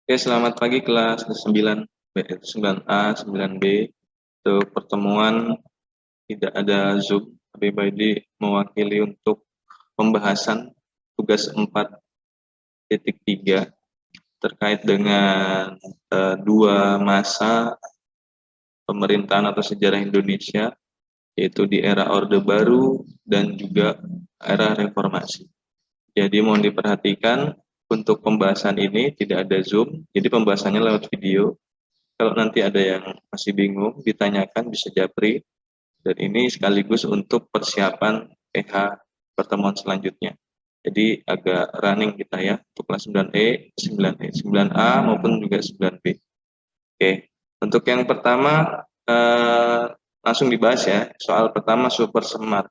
Oke, selamat pagi kelas 9 B, 9A, 9B. Untuk pertemuan tidak ada Zoom, Habib Baidi mewakili untuk pembahasan tugas 4.3 terkait dengan dua masa pemerintahan atau sejarah Indonesia, yaitu di era Orde Baru dan juga era Reformasi. Jadi mohon diperhatikan untuk pembahasan ini tidak ada Zoom, jadi pembahasannya lewat video. Kalau nanti ada yang masih bingung, ditanyakan bisa japri. Dan ini sekaligus untuk persiapan PH pertemuan selanjutnya. Jadi agak running kita ya, untuk kelas 9E, 9E, 9A maupun juga 9B. Oke, untuk yang pertama langsung dibahas ya. Soal pertama super semar.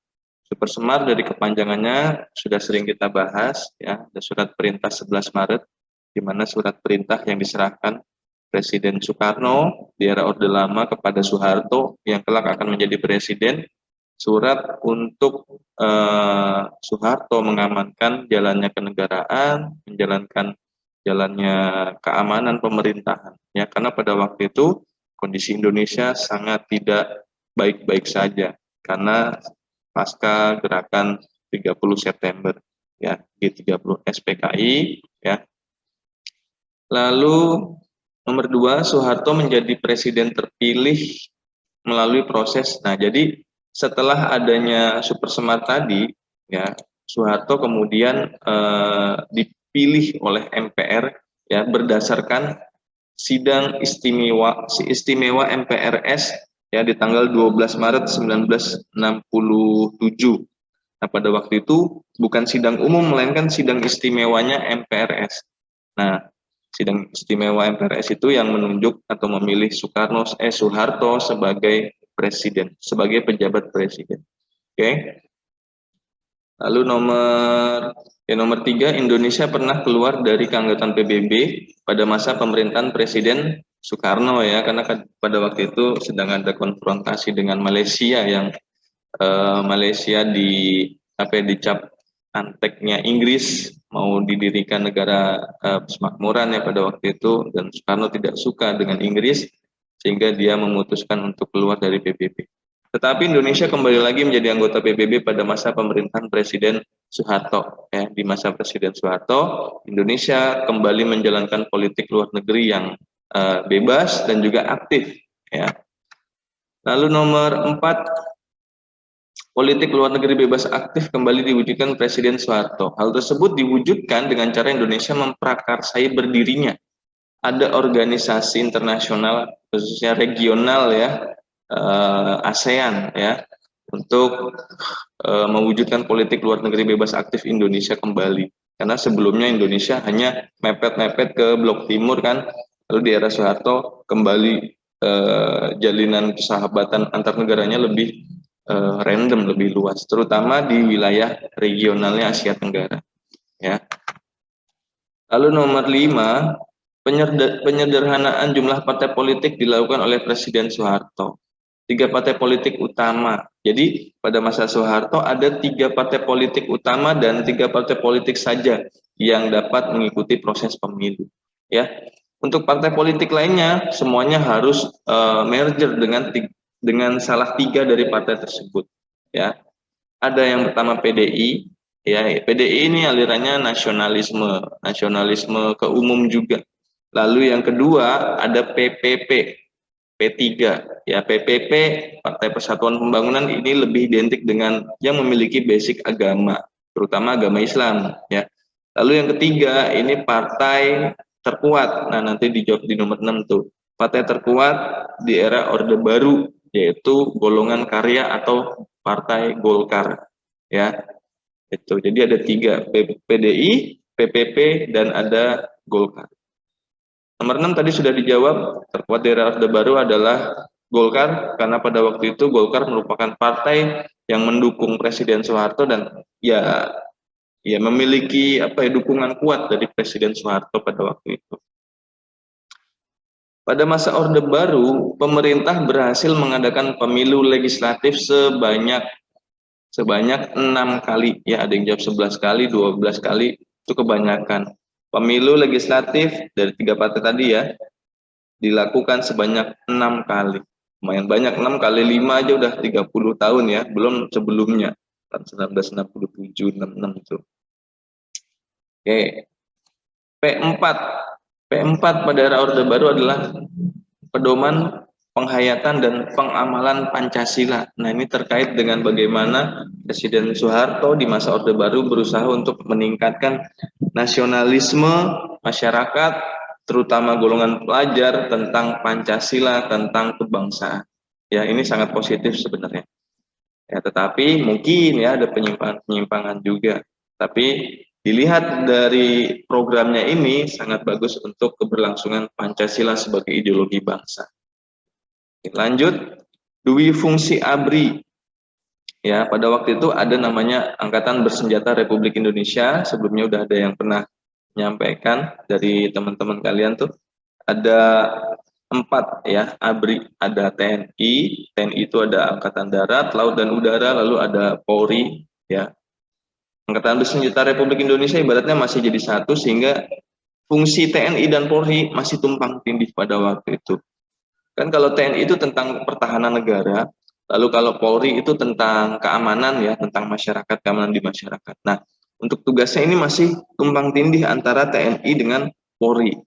Super semar dari kepanjangannya sudah sering kita bahas ya, ada surat perintah 11 Maret, di mana surat perintah yang diserahkan Presiden Soekarno di era Orde Lama kepada Soeharto yang kelak akan menjadi presiden, surat untuk Soeharto mengamankan jalannya kenegaraan, menjalankan jalannya keamanan pemerintahan ya, karena pada waktu itu kondisi Indonesia sangat tidak baik-baik saja karena pasca gerakan 30 September ya, G30 SPKI ya. Lalu nomor 2, Soeharto menjadi presiden terpilih melalui proses. Nah, jadi setelah adanya Super Semar tadi, ya, Soeharto kemudian dipilih oleh MPR ya berdasarkan sidang istimewa MPRS ya di tanggal 12 Maret 1967. Nah, pada waktu itu bukan sidang umum melainkan sidang istimewanya MPRS. Nah, sidang istimewa MPRS itu yang menunjuk atau memilih Soeharto sebagai presiden, sebagai pejabat presiden. Oke. Lalu nomor 3, Indonesia pernah keluar dari keanggotaan PBB pada masa pemerintahan Presiden Soekarno ya, karena pada waktu itu sedang ada konfrontasi dengan Malaysia yang Malaysia dicap anteknya Inggris, mau didirikan negara persemakmuran ya pada waktu itu, dan Soekarno tidak suka dengan Inggris sehingga dia memutuskan untuk keluar dari PBB. Tetapi Indonesia kembali lagi menjadi anggota PBB pada masa pemerintahan Presiden Soeharto. Ya, di masa Presiden Soeharto, Indonesia kembali menjalankan politik luar negeri yang bebas dan juga aktif. Ya. Lalu nomor 4, politik luar negeri bebas aktif kembali diwujudkan Presiden Soeharto. Hal tersebut diwujudkan dengan cara Indonesia memprakarsai berdirinya. Ada organisasi internasional, khususnya regional ya, ASEAN ya, untuk mewujudkan politik luar negeri bebas aktif Indonesia kembali. Karena sebelumnya Indonesia hanya mepet-mepet ke blok timur kan, lalu di era Soeharto kembali jalinan persahabatan antar negaranya lebih random, lebih luas, terutama di wilayah regionalnya Asia Tenggara. Ya. Lalu nomor 5, penyederhanaan jumlah partai politik dilakukan oleh Presiden Soeharto. 3 partai politik utama. Jadi pada masa Soeharto ada 3 partai politik utama dan 3 partai politik saja yang dapat mengikuti proses pemilu. Ya, untuk partai politik lainnya semuanya harus merger dengan salah 3 dari partai tersebut. Ya, ada yang pertama PDI. Ya, PDI ini alirannya nasionalisme ke umum juga. Lalu yang kedua ada PPP, P3. Ya, PPP, Partai Persatuan Pembangunan, ini lebih identik dengan yang memiliki basic agama, terutama agama Islam. Ya. Lalu yang ketiga ini partai terkuat. Nah, nanti dijawab di nomor 6 tuh. Partai terkuat di era Orde Baru, yaitu golongan karya atau Partai Golkar. Ya, itu. Jadi ada 3, PDI, PPP, dan ada Golkar. Nomor 6 tadi sudah dijawab, terkuat di era Orde Baru adalah Golkar, karena pada waktu itu Golkar merupakan partai yang mendukung Presiden Soeharto dan ya memiliki dukungan kuat dari Presiden Soeharto pada waktu itu. Pada masa Orde Baru, pemerintah berhasil mengadakan pemilu legislatif sebanyak 6 kali. Ya, ada yang jawab 11 kali, 12 kali, itu kebanyakan. Pemilu legislatif dari 3 partai tadi ya, dilakukan sebanyak 6 kali. Lumayan banyak, 6 kali 5 aja udah 30 tahun ya, belum sebelumnya, tahun 1967, 66 itu. Oke, P4. P4 pada era Orde Baru adalah pedoman penghayatan dan pengamalan Pancasila. Nah, ini terkait dengan bagaimana Presiden Soeharto di masa Orde Baru berusaha untuk meningkatkan nasionalisme masyarakat, terutama golongan pelajar, tentang Pancasila, tentang kebangsaan. Ya, ini sangat positif sebenarnya. Ya, tetapi mungkin ya ada penyimpangan juga. Tapi dilihat dari programnya ini sangat bagus untuk keberlangsungan Pancasila sebagai ideologi bangsa. Lanjut, Dwi Fungsi ABRI. Ya, pada waktu itu ada namanya Angkatan Bersenjata Republik Indonesia. Sebelumnya udah ada yang pernah menyampaikan dari teman-teman kalian tuh. Ada 4 ya, ABRI. Ada TNI, TNI itu ada Angkatan Darat, Laut dan Udara, lalu ada Polri. Ya, Angkatan Bersenjata Republik Indonesia ibaratnya masih jadi satu, sehingga fungsi TNI dan Polri masih tumpang tindih pada waktu itu. Kan kalau TNI itu tentang pertahanan negara, lalu kalau Polri itu tentang keamanan ya, tentang masyarakat, keamanan di masyarakat. Nah, untuk tugasnya ini masih tumpang tindih antara TNI dengan Polri.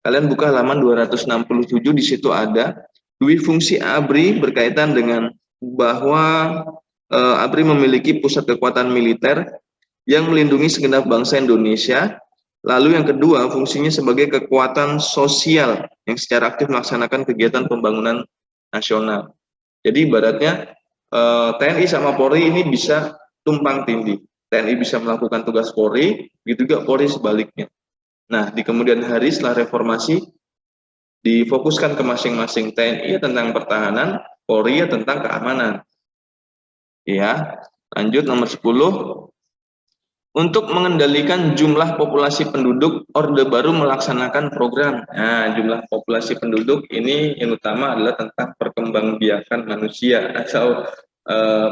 Kalian buka halaman 267, di situ ada Dwi Fungsi ABRI berkaitan dengan bahwa ABRI memiliki pusat kekuatan militer yang melindungi segenap bangsa Indonesia. Lalu yang kedua, fungsinya sebagai kekuatan sosial yang secara aktif melaksanakan kegiatan pembangunan nasional. Jadi ibaratnya TNI sama Polri ini bisa tumpang tindih. TNI bisa melakukan tugas Polri, begitu juga Polri sebaliknya. Nah, di kemudian hari setelah reformasi, difokuskan ke masing-masing. TNI tentang pertahanan, Polri tentang keamanan. Ya, lanjut nomor 10. Untuk mengendalikan jumlah populasi penduduk, Orde Baru melaksanakan program. Nah, jumlah populasi penduduk ini yang utama adalah tentang perkembangbiakan manusia atau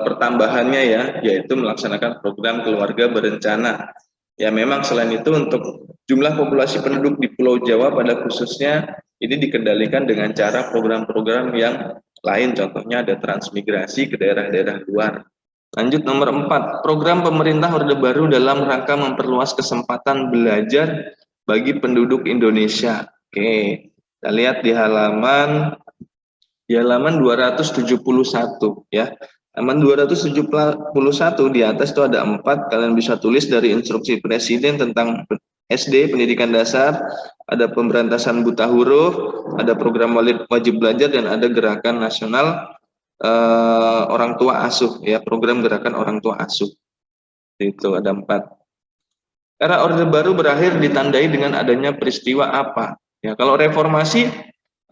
pertambahannya ya, yaitu melaksanakan program keluarga berencana. Ya, memang selain itu untuk jumlah populasi penduduk di Pulau Jawa pada khususnya ini dikendalikan dengan cara program-program yang lain, contohnya ada transmigrasi ke daerah-daerah luar. Lanjut nomor 4, program pemerintah Orde Baru dalam rangka memperluas kesempatan belajar bagi penduduk Indonesia. Oke, kita lihat di halaman 271 ya. Halaman 271 di atas itu ada 4, kalian bisa tulis dari instruksi Presiden tentang SD, pendidikan dasar, ada pemberantasan buta huruf, ada program wajib belajar, dan ada gerakan nasional orang tua asuh ya, program gerakan orang tua asuh. Itu ada 4. Era Orde Baru berakhir ditandai dengan adanya peristiwa apa? Ya, kalau reformasi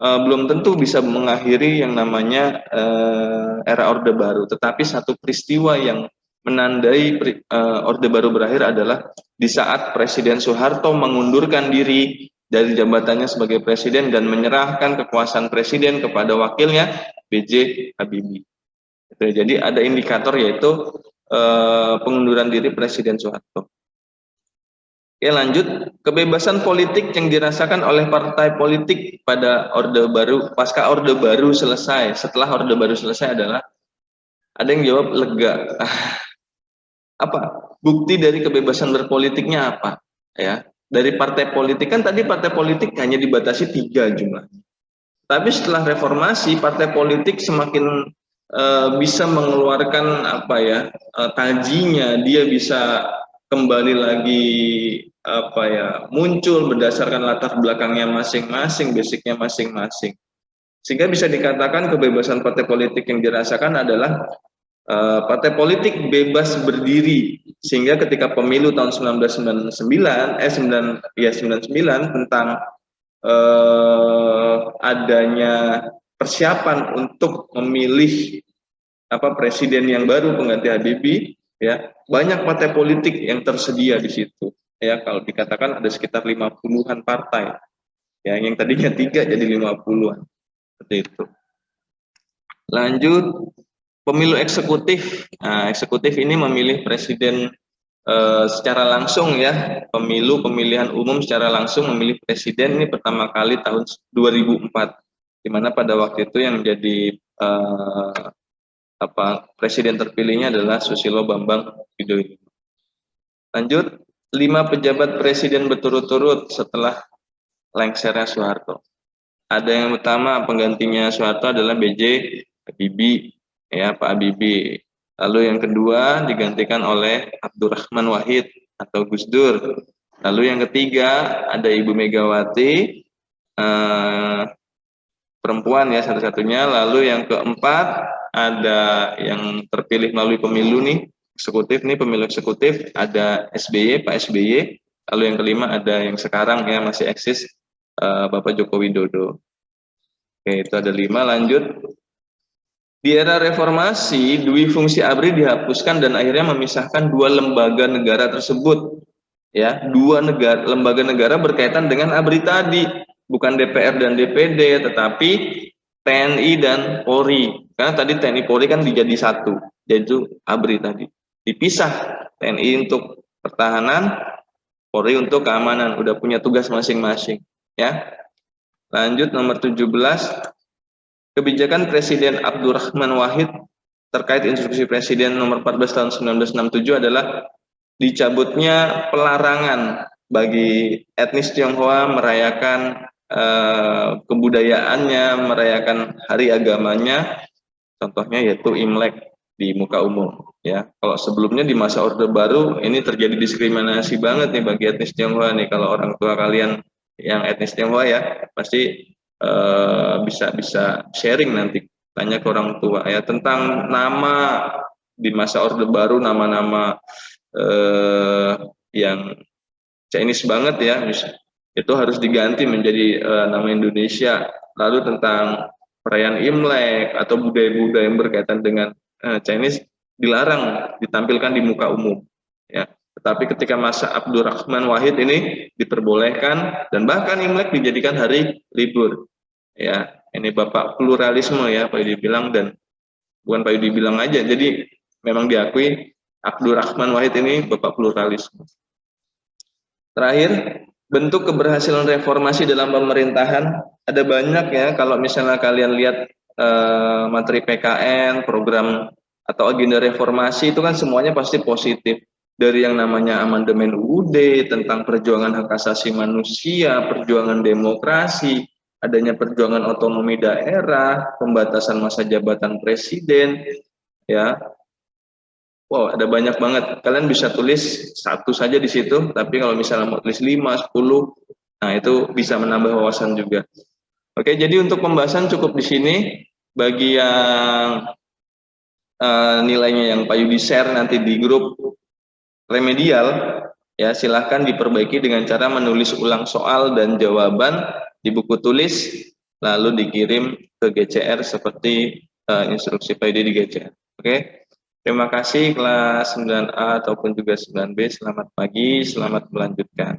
belum tentu bisa mengakhiri yang namanya era Orde Baru, tetapi satu peristiwa yang menandai Orde Baru berakhir adalah di saat Presiden Soeharto mengundurkan diri dari jabatannya sebagai presiden dan menyerahkan kekuasaan presiden kepada wakilnya B.J. Habibie. Jadi ada indikator yaitu pengunduran diri Presiden Soeharto. Oke, lanjut, kebebasan politik yang dirasakan oleh partai politik pada Orde Baru, pasca Orde Baru selesai, setelah Orde Baru selesai adalah, ada yang jawab lega. Apa? Bukti dari kebebasan berpolitiknya apa? Ya, dari partai politik, kan tadi partai politik hanya dibatasi 3 jumlahnya. Tapi setelah reformasi, partai politik semakin bisa mengeluarkan apa ya, tajinya, dia bisa kembali lagi apa ya, muncul berdasarkan latar belakangnya masing-masing, basicnya masing-masing, sehingga bisa dikatakan kebebasan partai politik yang dirasakan adalah partai politik bebas berdiri, sehingga ketika pemilu tahun 1999 tentang adanya persiapan untuk memilih presiden yang baru pengganti Habibie, ya, banyak partai politik yang tersedia di situ. Ya, kalau dikatakan ada sekitar 50-an partai. Ya, yang tadinya 3 jadi 50-an. Seperti itu. Lanjut, pemilu eksekutif. Nah, eksekutif ini memilih presiden secara langsung ya, pemilihan umum secara langsung memilih presiden ini pertama kali tahun 2004, di mana pada waktu itu yang menjadi presiden terpilihnya adalah Susilo Bambang Yudhoyono. Lanjut, 5 pejabat presiden berturut-turut setelah lengsernya Soeharto. Ada yang pertama penggantinya Soeharto adalah B.J. Habibie, ya Pak Habibie. Lalu yang kedua digantikan oleh Abdurrahman Wahid atau Gus Dur. Lalu yang ketiga ada Ibu Megawati, perempuan ya satu-satunya. Lalu yang keempat ada yang terpilih melalui pemilu nih, eksekutif nih, pemilu eksekutif, ada SBY, Pak SBY. Lalu yang kelima ada yang sekarang ya masih eksis, Bapak Joko Widodo. Oke, itu ada 5. Lanjut. Di era reformasi, dui fungsi ABRI dihapuskan dan akhirnya memisahkan 2 lembaga negara tersebut. Ya, 2 lembaga negara berkaitan dengan ABRI tadi, bukan DPR dan DPD, tetapi TNI dan Polri. Karena tadi TNI Polri kan dijadi satu, yaitu ABRI tadi. Dipisah, TNI untuk pertahanan, Polri untuk keamanan, udah punya tugas masing-masing, ya. Lanjut nomor 17. Kebijakan Presiden Abdurrahman Wahid terkait instruksi Presiden nomor 14 tahun 1967 adalah dicabutnya pelarangan bagi etnis Tionghoa merayakan kebudayaannya, merayakan hari agamanya, contohnya yaitu Imlek di muka umum. Ya, kalau sebelumnya di masa Orde Baru ini terjadi diskriminasi banget nih bagi etnis Tionghoa nih. Kalau orang tua kalian yang etnis Tionghoa ya pasti bisa sharing nanti, tanya ke orang tua ya tentang nama di masa Orde Baru, nama-nama yang Chinese banget ya, itu harus diganti menjadi nama Indonesia. Lalu tentang perayaan Imlek atau budaya-budaya yang berkaitan dengan Chinese dilarang ditampilkan di muka umum ya. Tetapi ketika masa Abdurrahman Wahid ini diperbolehkan dan bahkan Imlek dijadikan hari libur. Ya, ini Bapak pluralisme ya Pak Yudi bilang, dan bukan Pak Yudi bilang aja, jadi memang diakui Abdurrahman Wahid ini Bapak pluralisme. Terakhir, bentuk keberhasilan reformasi dalam pemerintahan ada banyak ya. Kalau misalnya kalian lihat materi PKN, program atau agenda reformasi itu kan semuanya pasti positif. Dari yang namanya amandemen UUD tentang perjuangan hak asasi manusia, perjuangan demokrasi, adanya perjuangan otonomi daerah, pembatasan masa jabatan presiden, ya. Wow, ada banyak banget. Kalian bisa tulis satu saja di situ, tapi kalau misalnya mau tulis 5, 10, nah itu bisa menambah wawasan juga. Oke, jadi untuk pembahasan cukup di sini. Bagi yang nilainya yang Pak Yudi share nanti di grup remedial, ya silahkan diperbaiki dengan cara menulis ulang soal dan jawaban di buku tulis, lalu dikirim ke GCR seperti instruksi Pak Yudi di GCR. Oke, terima kasih kelas 9A ataupun juga 9B. Selamat pagi, selamat melanjutkan.